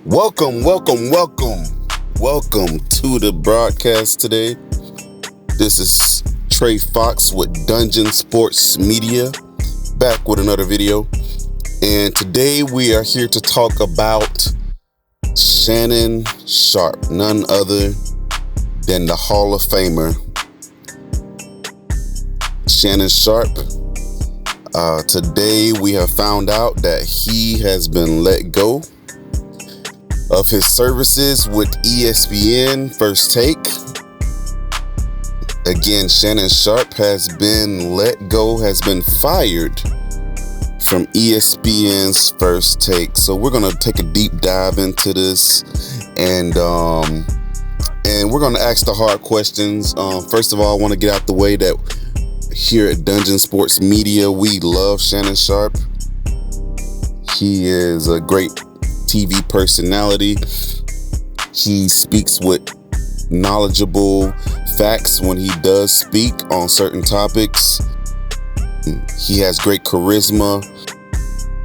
Welcome to the broadcast today. This is Trey Fox with Dungeon Sports Media, back with another video. And today we are here to talk about Shannon Sharpe, none other than the Hall of Famer, Shannon Sharpe. Today we have found out that he has been let go of his services with Espn First Take. Again, Shannon Sharpe has been let go, has been fired from ESPN's First Take. So we're going to take a deep dive into this and we're going to ask the hard questions. First of all, I want to get out the way that here at Dungeon Sports Media, we love Shannon Sharpe. He is a great TV personality. He speaks with knowledgeable facts when he does speak on certain topics. He has great charisma,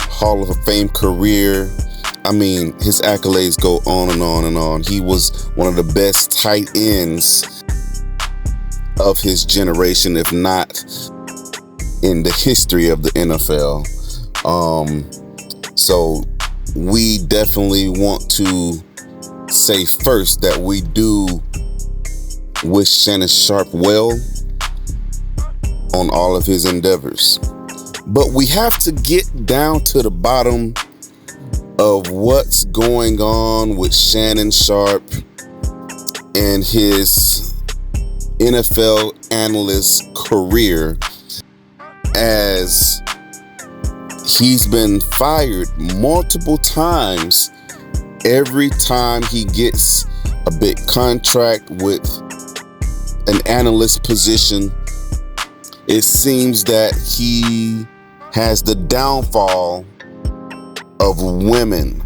Hall of Fame career. I mean, his accolades go on and on and on. He was one of the best tight ends of his generation, if not in the history of the NFL. So we definitely want to say first that we do wish Shannon Sharpe well on all of his endeavors. But we have to get down to the bottom of what's going on with Shannon Sharpe and his NFL analyst career, as he's been fired multiple times. Every time he gets a big contract with an analyst position, it seems that he has the downfall of women.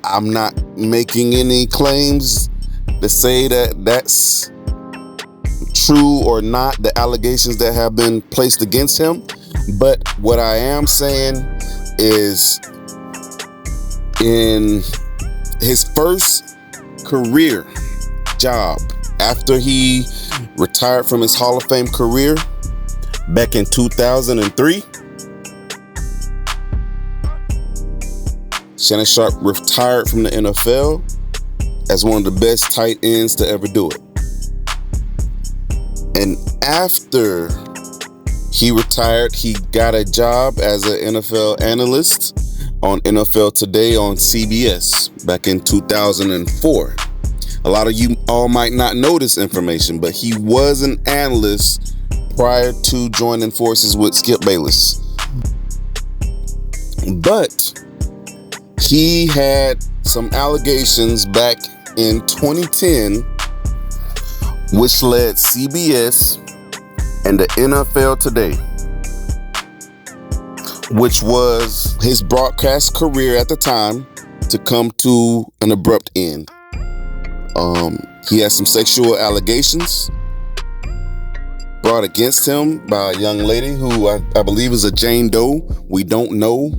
I'm not making any claims to say that that's true or not, the allegations that have been placed against him. But what I am saying is, in his first career job, after he retired from his Hall of Fame career back in 2003, Shannon Sharpe retired from the NFL as one of the best tight ends to ever do it. And after he retired, he got a job as an NFL analyst on NFL Today on CBS back in 2004. A lot of you all might not know this information, but he was an analyst prior to joining forces with Skip Bayless. But he had some allegations back in 2010, which led CBS and the NFL Today, which was his broadcast career at the time, to come to an abrupt end. He had some sexual allegations brought against him by a young lady who I believe is a Jane Doe. We don't know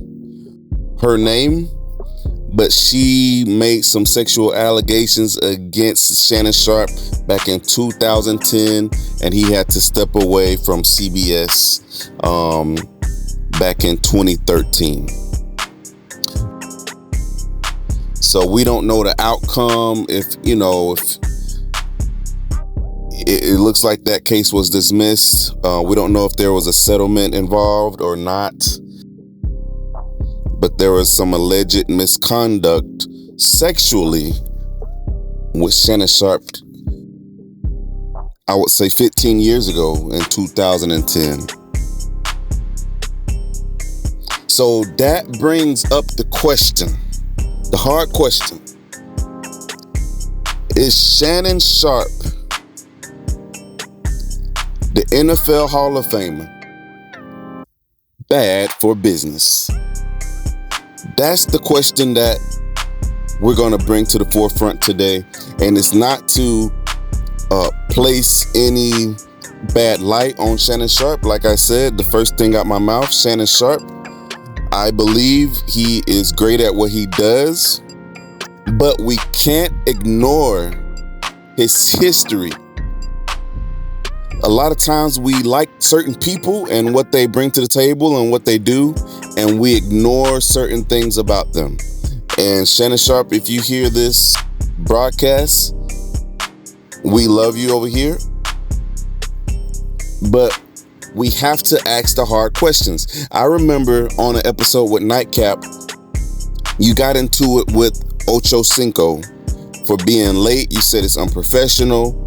her name, but she made some sexual allegations against Shannon Sharpe back in 2010, and he had to step away from CBS back in 2013. So we don't know the outcome. If it looks like that case was dismissed. We don't know if there was a settlement involved or not. But there was some alleged misconduct sexually with Shannon Sharpe, I would say 15 years ago in 2010. So that brings up the question, the hard question. Is Shannon Sharpe, the NFL Hall of Famer, bad for business? That's the question that we're going to bring to the forefront today. And it's not to place any bad light on Shannon Sharpe. Like I said, the first thing out my mouth, Shannon Sharpe, I believe he is great at what he does, but we can't ignore his history. A lot of times we like certain people and what they bring to the table and what they do, and we ignore certain things about them. And Shannon Sharpe, if you hear this broadcast, we love you over here. But we have to ask the hard questions. I remember on an episode with Nightcap, you got into it with Ocho Cinco for being late. You said it's unprofessional,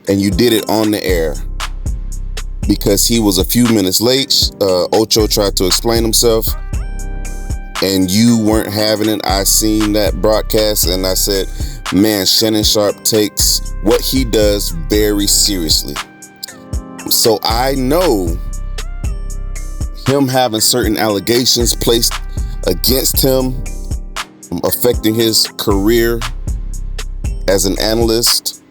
and you did it on the air because he was a few minutes late. Ocho tried to explain himself, and you weren't having it. I seen that broadcast, and I said, man, Shannon Sharpe takes what he does very seriously. So I know him having certain allegations placed against him affecting his career as an analyst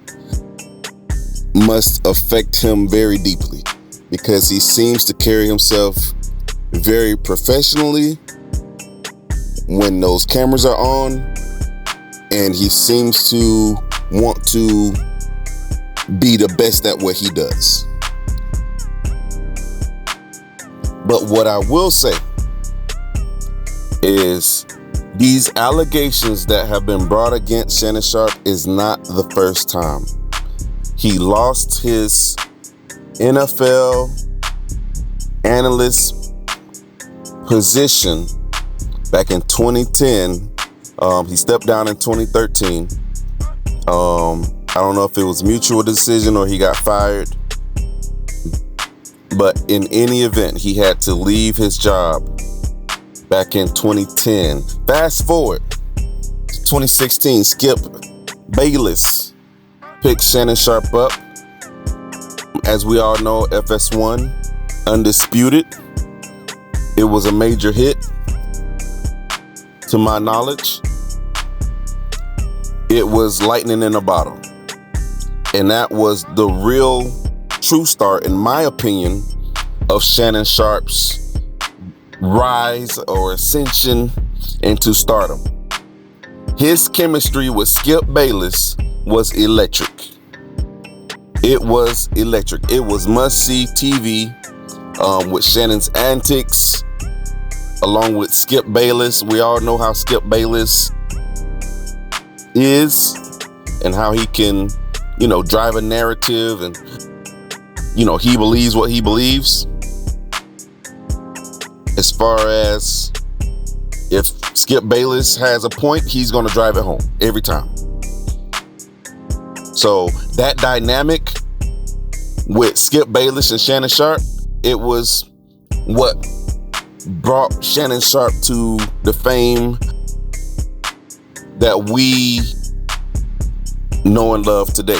must affect him very deeply, because he seems to carry himself very professionally when those cameras are on, and he seems to want to be the best at what he does. But what I will say is these allegations that have been brought against Shannon Sharpe is not the first time. He lost his NFL analyst position back in 2010. He stepped down in 2013. I don't know if it was mutual decision or he got fired. But in any event, he had to leave his job back in 2010. Fast forward to 2016, Skip Bayless picked Shannon Sharpe up. As we all know, FS1, Undisputed. It was a major hit, to my knowledge. It was lightning in a bottle. And that was the real true start, in my opinion, of Shannon Sharpe's rise or ascension into stardom. His chemistry with Skip Bayless was electric. It was electric. It was must-see TV with Shannon's antics, along with Skip Bayless. We all know how Skip Bayless is and how he can, drive a narrative, and he believes what he believes. As far as if Skip Bayless has a point, he's going to drive it home every time. So that dynamic with Skip Bayless and Shannon Sharpe, it was what brought Shannon Sharpe to the fame that we know and love today.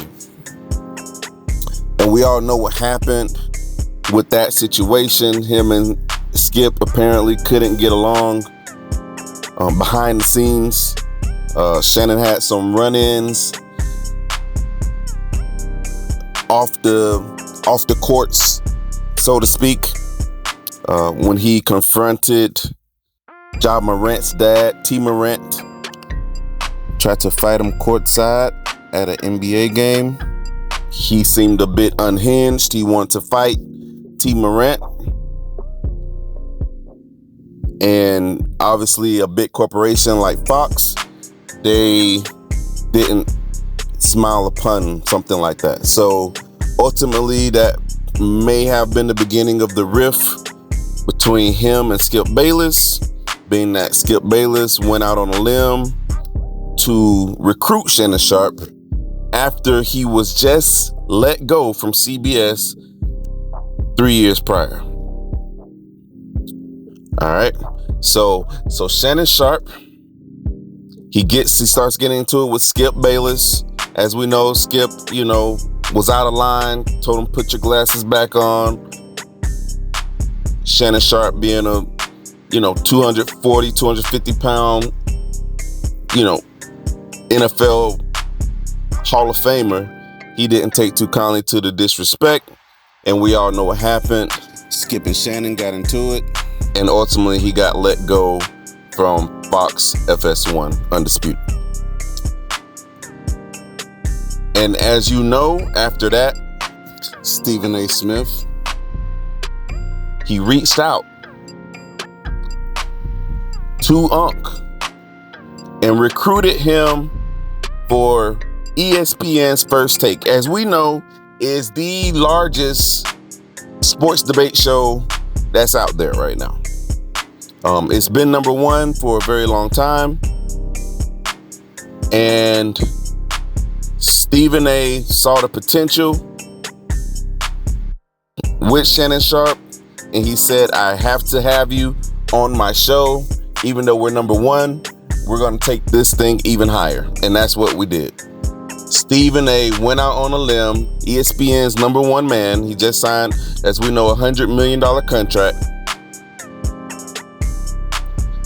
And we all know what happened with that situation. Him and Skip apparently couldn't get along behind the scenes. Shannon had some run-ins off the courts, so to speak, when he confronted Ja Morant's dad, T. Morant, tried to fight him courtside at an NBA game. He seemed a bit unhinged. He wanted to fight T. Morant. And obviously a big corporation like Fox, they didn't smile upon something like that. So ultimately that may have been the beginning of the rift between him and Skip Bayless, being that Skip Bayless went out on a limb to recruit Shannon Sharpe after he was just let go from CBS 3 years prior. All right. So Shannon Sharpe, he starts getting into it with Skip Bayless. As we know, Skip, was out of line, told him, put your glasses back on. Shannon Sharpe being a, 240, 250 pound, NFL Hall of Famer, he didn't take too kindly to the disrespect. And we all know what happened. Skip and Shannon got into it. And ultimately, he got let go from Fox FS1 Undisputed. And as you know, after that, Stephen A. Smith, he reached out to Unc and recruited him for ESPN's First Take. As we know, is the largest sports debate show that's out there right now. It's been number one for a very long time. And Stephen A. saw the potential with Shannon Sharpe, and he said, I have to have you on my show. Even though we're number one, we're going to take this thing even higher. And that's what we did. Stephen A. went out on a limb, ESPN's number one man. He just signed, as we know, a $100 million contract.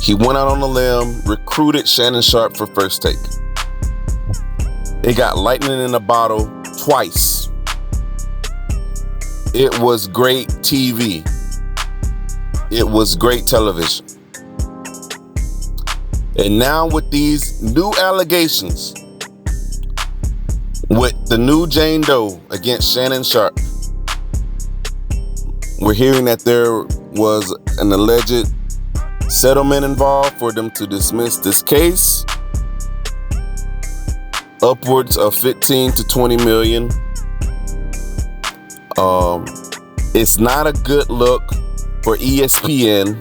He went out on a limb, recruited Shannon Sharpe for First Take. It got lightning in a bottle twice. It was great TV. It was great television. And now with these new allegations, with the new Jane Doe against Shannon Sharpe, we're hearing that there was an alleged settlement involved for them to dismiss this case. Upwards of 15 to 20 million. It's not a good look for ESPN,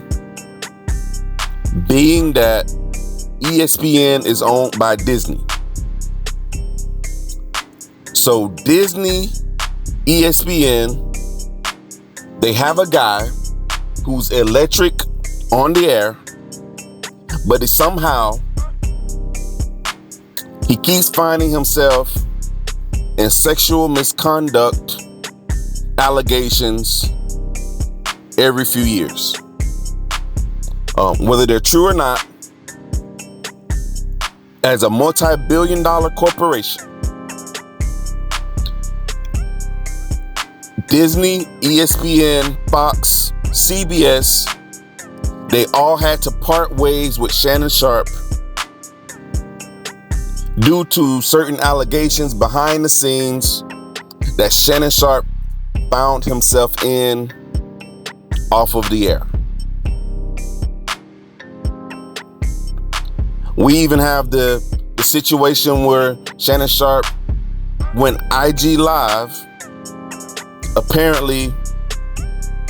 being that ESPN is owned by Disney. So Disney, ESPN, they have a guy who's electric on the air, but it's somehow he keeps finding himself in sexual misconduct allegations every few years. Whether they're true or not, as a multi-billion-dollar corporation, Disney, ESPN, Fox, CBS, they all had to part ways with Shannon Sharpe due to certain allegations behind the scenes that Shannon Sharpe found himself in off of the air. We even have the situation where Shannon Sharpe went IG Live, apparently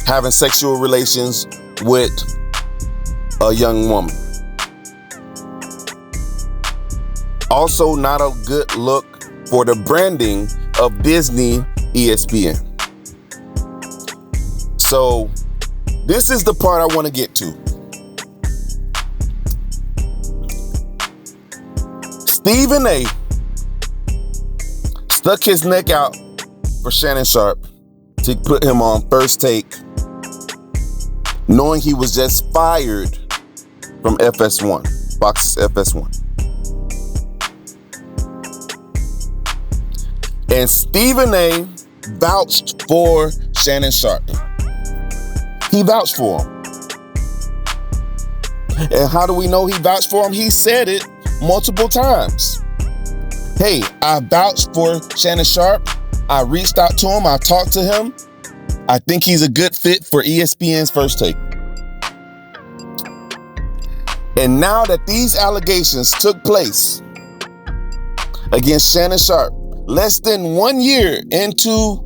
having sexual relations with a young woman. Also, not a good look for the branding of Disney ESPN. So, this is the part I want to get to. Stephen A. stuck his neck out for Shannon Sharpe to put him on First Take, knowing he was just fired from FS1, Fox's FS1. And Stephen A. vouched for Shannon Sharpe. He vouched for him. And how do we know he vouched for him? He said it multiple times. Hey, I vouched for Shannon Sharpe. I reached out to him. I talked to him. I think he's a good fit for ESPN's First Take. And now that these allegations took place against Shannon Sharpe, less than 1 year into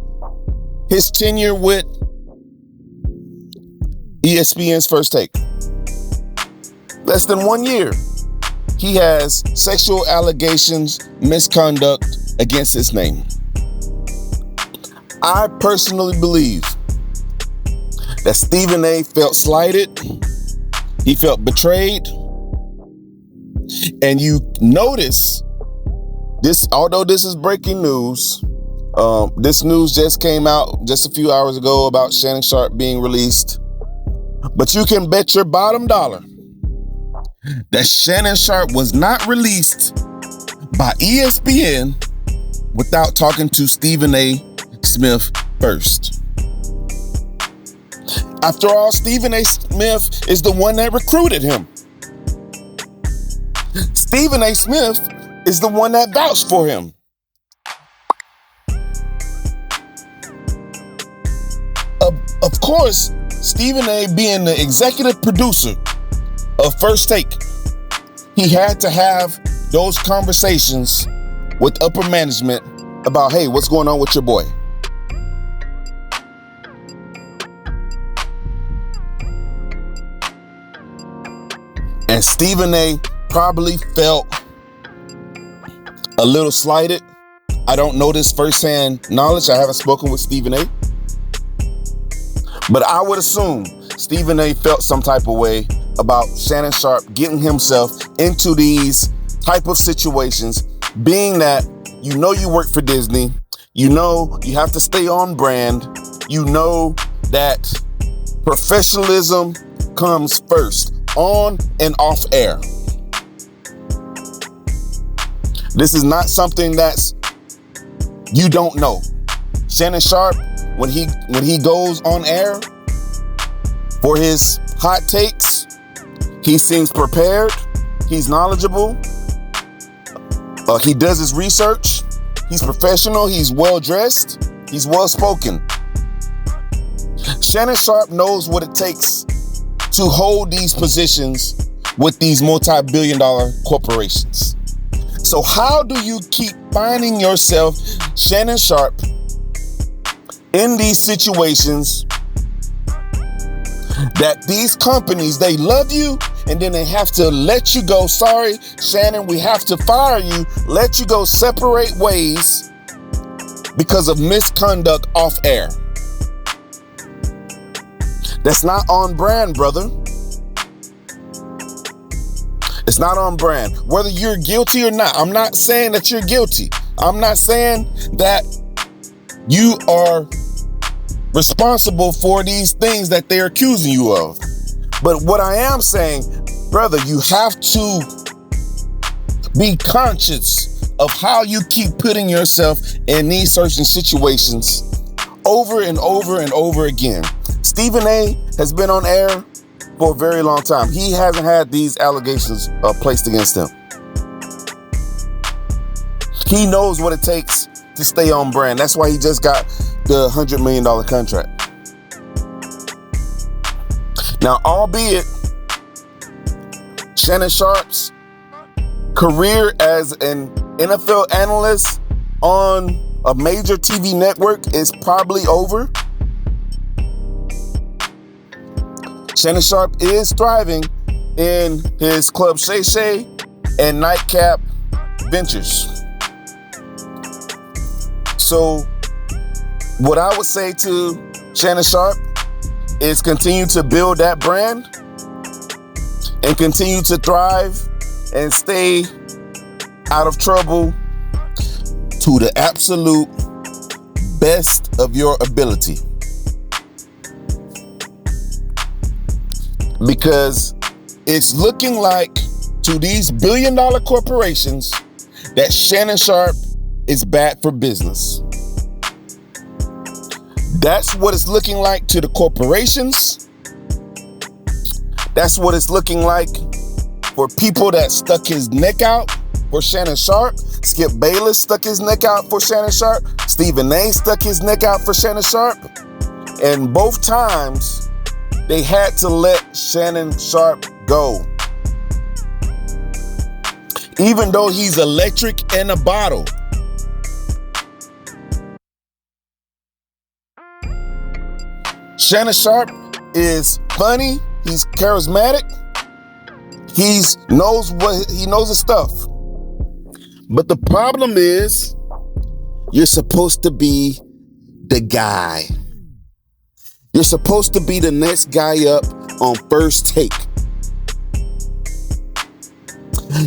his tenure with ESPN's First Take, less than 1 year, he has sexual allegations, misconduct against his name. I personally believe that Stephen A. felt slighted. He felt betrayed. And you notice this, although this is breaking news, this news just came out just a few hours ago about Shannon Sharpe being released. But you can bet your bottom dollar that Shannon Sharpe was not released by ESPN without talking to Stephen A. Smith first. After all, Stephen A. Smith is the one that recruited him. Stephen A. Smith is the one that vouched for him. Of course, Stephen A. being the executive producer of First Take, he had to have those conversations with upper management about, hey, what's going on with your boy? And Stephen A. probably felt a little slighted. I don't know this firsthand knowledge. I haven't spoken with Stephen A. But I would assume Stephen A. felt some type of way about Shannon Sharpe getting himself into these type of situations, being that you know you work for Disney, you know you have to stay on brand, you know that professionalism comes first, on and off air. This is not something that's you don't know. Shannon Sharpe, when he goes on air for his hot takes, he seems prepared, he's knowledgeable, he does his research, he's professional, he's well dressed, he's well spoken. Shannon Sharpe knows what it takes to hold these positions with these multi-billion-dollar corporations. So how do you keep finding yourself, Shannon Sharpe, in these situations that these companies, they love you and then they have to let you go? Sorry, Shannon, we have to fire you, let you go separate ways because of misconduct off air. That's not on brand, brother. It's not on brand. Whether you're guilty or not, I'm not saying that you're guilty. I'm not saying that you are responsible for these things that they're accusing you of. But what I am saying, brother, you have to be conscious of how you keep putting yourself in these certain situations over and over and over again. Stephen A. has been on air for a very long time. He hasn't had these allegations placed against him. He knows what it takes to stay on brand. That's why he just got the $100 million contract. Now, albeit Shannon Sharpe's career as an NFL analyst on a major TV network is probably over, Shannon Sharpe is thriving in his Club Shay Shay and Nightcap ventures. So what I would say to Shannon Sharpe is continue to build that brand and continue to thrive and stay out of trouble to the absolute best of your ability. Because it's looking like to these billion-dollar corporations that Shannon Sharpe is bad for business. That's what it's looking like to the corporations. That's what it's looking like for people that stuck his neck out for Shannon Sharpe. Skip Bayless stuck his neck out for Shannon Sharpe. Stephen A. stuck his neck out for Shannon Sharpe. And both times, they had to let Shannon Sharpe go. Even though he's electric in a bottle. Shannon Sharpe is funny. He's charismatic. He knows his stuff. But the problem is, you're supposed to be the guy. You're supposed to be the next guy up on First Take.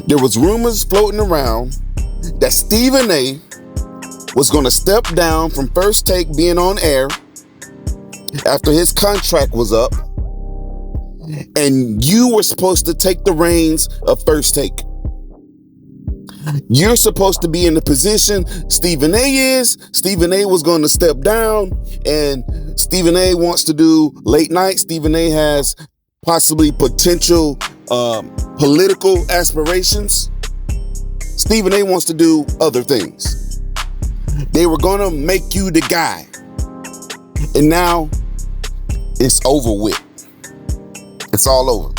There was rumors floating around that Stephen A. was going to step down from First Take being on air after his contract was up, and you were supposed to take the reins of First Take. You're supposed to be in the position Stephen A is. Stephen A was going to step down, and Stephen A wants to do late night. Stephen A has possibly potential political aspirations. Stephen A wants to do other things. They were going to make you the guy. And now it's over with. It's all over.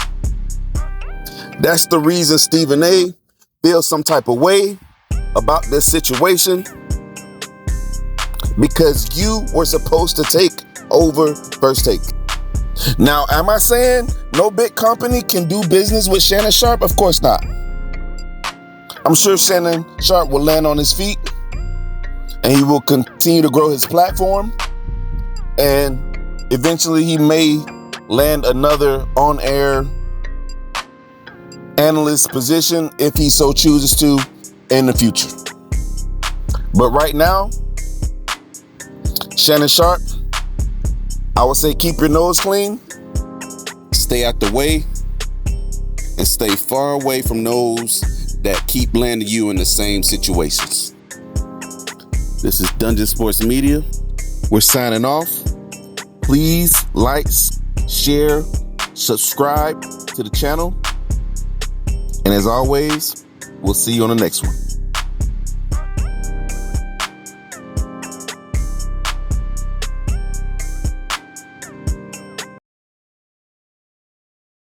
That's the reason Stephen A feels some type of way about this situation, because you were supposed to take over First Take. Now, am I saying no big company can do business with Shannon Sharpe? Of course not. I'm sure Shannon Sharpe will land on his feet and he will continue to grow his platform, and eventually he may land another on-air analyst position if he so chooses to in the future. But right now, Shannon Sharpe, I would say keep your nose clean, stay out the way, and stay far away from those that keep landing you in the same situations. This is Dungeon Sports Media. We're signing off. Please like, share, subscribe to the channel. And as always, we'll see you on the next one.